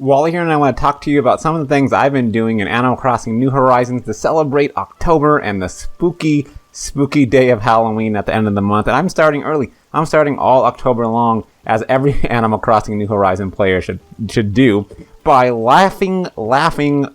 Wally here, and I want to talk to you about some of the things I've been doing in Animal Crossing New Horizons to celebrate October and the spooky, spooky day of Halloween at the end of the month. And I'm starting early. I'm starting all October long, as every Animal Crossing New Horizon player should do, by laughing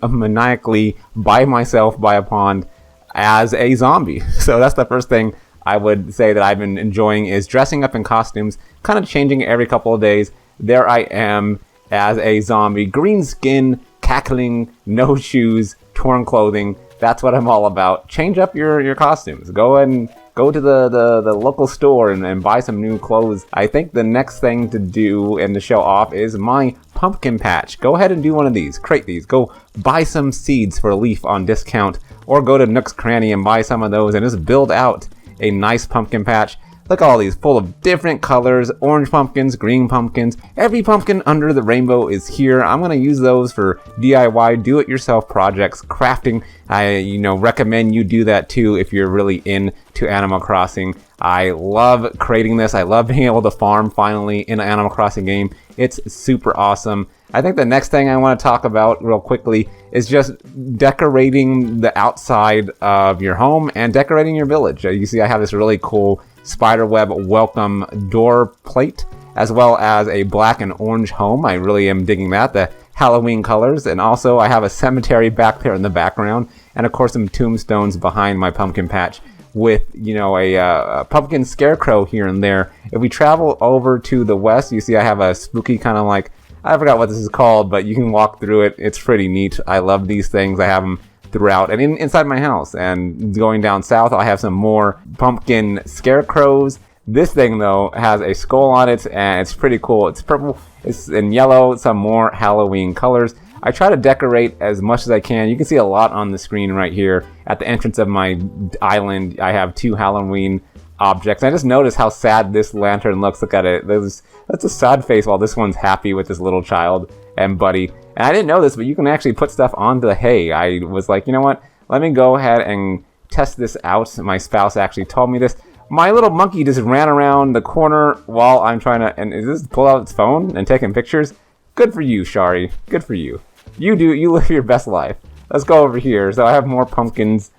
maniacally by myself by a pond as a zombie. So that's the first thing I would say that I've been enjoying, is dressing up in costumes, kind of changing every couple of days. There I am as a zombie, green skin, cackling, no shoes, torn clothing. That's what I'm all about. Change up your costumes. Go to the local store and buy some new clothes. I think the next thing to do and to show off is my pumpkin patch. Go ahead and do one of these. Crate these. Go buy some seeds for a leaf on discount, or go to Nook's Cranny and buy some of those and just build out a nice pumpkin patch. Look at all these, full of different colors, orange pumpkins, green pumpkins. Every pumpkin under the rainbow is here. I'm going to use those for DIY, do-it-yourself projects, crafting. I recommend you do that too if you're really into Animal Crossing. I love creating this. I love being able to farm finally in an Animal Crossing game. It's super awesome. I think the next thing I want to talk about real quickly is just decorating the outside of your home and decorating your village. You see I have this really cool spiderweb welcome door plate, as well as a black and orange home. I really am digging that, the Halloween colors. And also I have a cemetery back there in the background, and of course some tombstones behind my pumpkin patch with a pumpkin scarecrow here and there. If we travel over to the west, you see I have a spooky kind of like, I forgot what this is called, but you can walk through it. It's pretty neat. I love these things. I have them throughout and inside my house. And going down south, I have some more pumpkin scarecrows. This thing though has a skull on it, and it's pretty cool. It's purple, it's in yellow, some more Halloween colors. I try to decorate as much as I can. You can see a lot on the screen right here. At the entrance of my island, I have 2 Halloween objects. I just noticed how sad this lantern looks. Look at it. That's a sad face, while this one's happy with this little child and Buddy. And I didn't know this, but you can actually put stuff onto the hay. I was like, you know what? Let me go ahead and test this out. My spouse actually told me this. My little monkey just ran around the corner while I'm trying to, and is this pull out its phone and taking pictures? Good for you, Shari. Good for you. You live your best life. Let's go over here. So I have more pumpkins,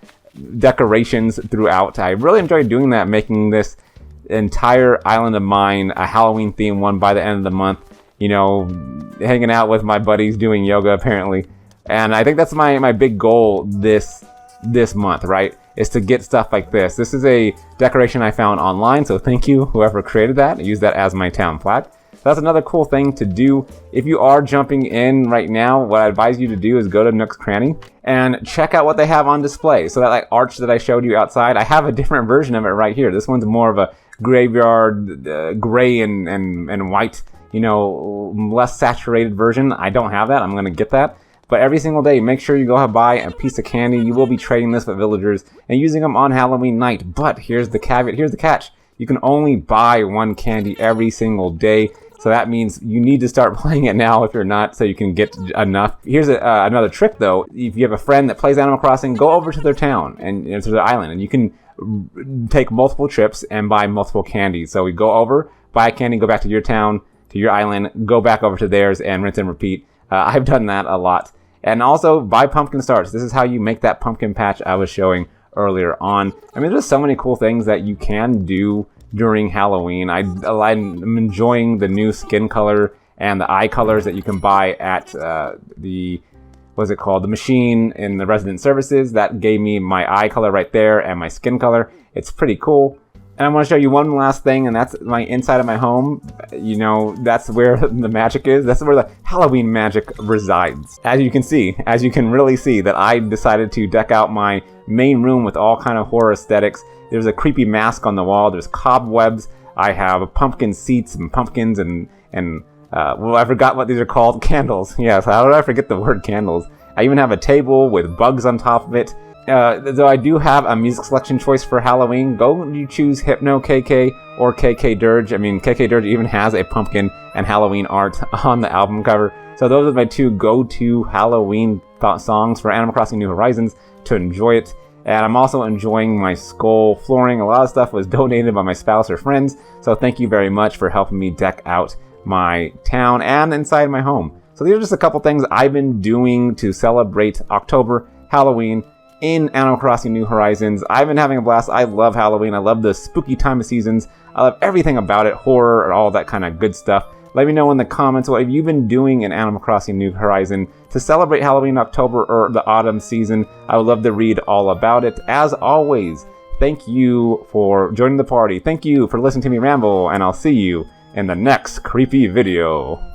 decorations throughout. I really enjoyed doing that, making this entire island of mine a Halloween themed one by the end of the month. Hanging out with my buddies, doing yoga apparently. And I think that's my big goal this month, right? Is to get stuff like this. This is a decoration I found online, so thank you whoever created that. I use that as my town plaque. So that's another cool thing to do. If you are jumping in right now, what I advise you to do is go to Nook's Cranny and check out what they have on display. So that arch that I showed you outside, I have a different version of it right here. This one's more of a graveyard, gray and white, less saturated version. I don't have that. I'm going to get that. But every single day, make sure you go buy a piece of candy. You will be trading this with villagers and using them on Halloween night. But here's the caveat. Here's the catch. You can only buy 1 candy every single day. So that means you need to start playing it now if you're not, so you can get enough. Here's another trick though. If you have a friend that plays Animal Crossing, go over to their town and to their island, and you can take multiple trips and buy multiple candies. So we go over, buy a candy, go back to your town, to your island, go back over to theirs, and rinse and repeat. I've done that a lot. And also buy pumpkin stars. This is how you make that pumpkin patch I was showing earlier on. I mean, there's so many cool things that you can do during Halloween. I'm enjoying the new skin color and the eye colors that you can buy at the machine in the resident services. That gave me my eye color right there and my skin color. It's pretty cool. And I want to show you one last thing, and that's my inside of my home. That's where the magic is. That's where the Halloween magic resides. As you can really see that I decided to deck out my main room with all kind of horror aesthetics. There's a creepy mask on the wall. There's cobwebs. I have pumpkin seats and pumpkins and I forgot what these are called. Candles. Yes, how did I forget the word candles? I even have a table with bugs on top of it. Though I do have a music selection choice for Halloween, go you choose Hypno KK or KK Dirge. I mean, KK Dirge even has a pumpkin and Halloween art on the album cover. So those are my 2 go-to Halloween songs for Animal Crossing New Horizons to enjoy it. And I'm also enjoying my skull flooring. A lot of stuff was donated by my spouse or friends. So thank you very much for helping me deck out my town and inside my home. So these are just a couple things I've been doing to celebrate October, Halloween, in Animal Crossing New Horizons. I've been having a blast. I love Halloween. I love the spooky time of seasons. I love everything about it, horror and all that kind of good stuff. Let me know in the comments what have you been doing in Animal Crossing New Horizon to celebrate Halloween, October, or the autumn season. I would love to read all about it. As always, thank you for joining the party. Thank you for listening to me ramble, and I'll see you in the next creepy video.